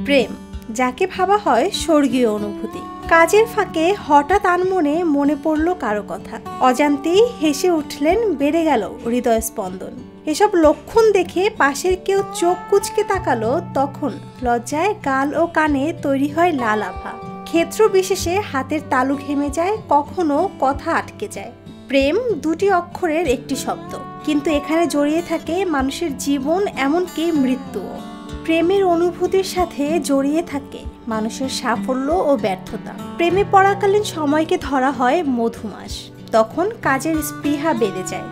প্রেম, যাকে ভাবা হয় স্বর্গীয় অনুভূতি। কাজের ফাঁকে হঠাৎ আনমনে মনে পড়ল কারো কথা, অজান্তেই হেসে উঠলেন, বেড়ে গেল হৃদয় স্পন্দন। এসব লক্ষণ দেখে পাশের কেউ চোখ কুঁচকে তাকালো, তখন লজ্জায় গাল ও কানে তৈরি হয় লাল আভা। ক্ষেত্র বিশেষে হাতের তালু ঘেমে যায়, কখনো কথা আটকে যায়। প্রেম দুটি অক্ষরের একটি শব্দ, কিন্তু এখানে জড়িয়ে থাকে মানুষের জীবন, এমনকি মৃত্যুও। প্রেমের অনুভূতির সাথে জড়িয়ে থাকে মানুষের সাফল্য ও ব্যর্থতা। প্রেমে পড়াকালীন সময়কে ধরা হয় মধুমাস। তখন কাজের স্পৃহা বেড়ে যায়,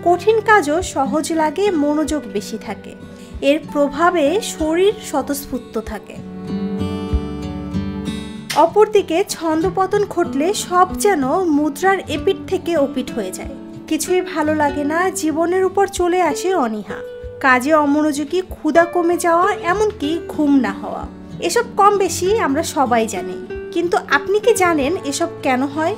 কঠিন কাজও সহজ লাগে, মনোযোগ বেশি থাকে। এর প্রভাবে শরীর স্বতঃস্ফূর্ত থাকে। অপরদিকে ছন্দপতন ঘটলে সব যেন মুদ্রার এপিঠ থেকে ওপিঠ হয়ে যায়। কিছুই ভালো লাগে না, জীবনের উপর চলে আসে অনীহা। কাজে অমনোযোগী, ক্ষুধা কমে যাওয়া, এমনকি ঘুম না হওয়া। এসব কম বেশি আমরা সবাই জানি, কিন্তু আপনি কি জানেন এসব কেন হয়?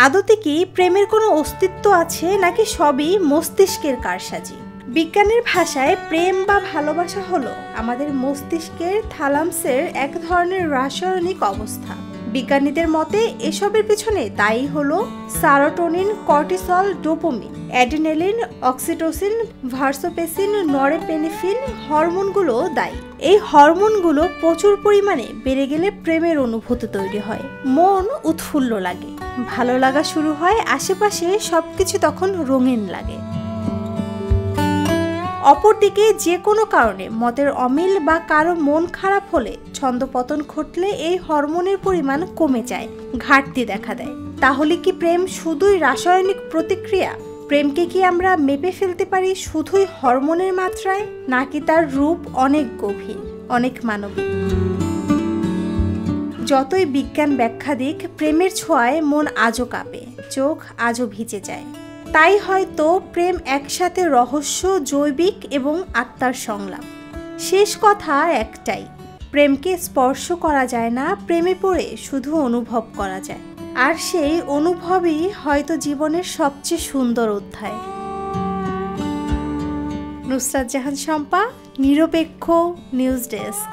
আদতে কি প্রেমের কোনো অস্তিত্ব আছে, নাকি সবই মস্তিষ্কের কারসাজি? বিজ্ঞানের ভাষায় প্রেম বা ভালোবাসা হলো আমাদের মস্তিষ্কের থ্যালামাসের এক ধরনের রাসায়নিক অবস্থা। বিজ্ঞানীদের মতে এসবের পিছনে দায়ী হলো serotonin, cortisol, dopamine, adrenaline, oxytocin, vasopressin, norepinephrine হরমোনগুলো দায়ী। এই হরমোনগুলো প্রচুর পরিমাণে বেড়ে গেলে প্রেমের অনুভূতি তৈরি হয়, মন উৎফুল্ল লাগে, ভালো লাগা শুরু হয়, আশেপাশে সবকিছু তখন রঙিন লাগে। অপরদিকে যে কোনো কারণে মতের অমিল বা কারো মন খারাপ হলে, ছন্দপতন ঘটলে এই হরমোনের পরিমাণ কমে যায়, ঘাটতি দেখা দেয়। তাহলে কি প্রেম শুধুই রাসায়নিক প্রতিক্রিয়া? প্রেমকে কি আমরা মেপে ফেলতে পারি শুধুই হরমোনের মাত্রায়, নাকি তার রূপ অনেক গভীর, অনেক মানবিক? যতই বিজ্ঞান ব্যাখ্যা দিক, প্রেমের ছোঁয়ায় মন আজও কাঁপে, চোখ আজও ভিজে যায়। তাই হয়তো প্রেম একসাথে রহস্য, জৈবিক এবং আত্মার সংলাপ। শেষ কথা একটাই, প্রেমকে স্পর্শ করা যায় না, প্রেমে পড়ে শুধু অনুভব করা যায়। আর সেই অনুভবই হয়তো জীবনের সবচেয়ে সুন্দর অধ্যায়। নুসরাত জাহান শম্পা, নিরপেক্ষ নিউজ ডেস্ক।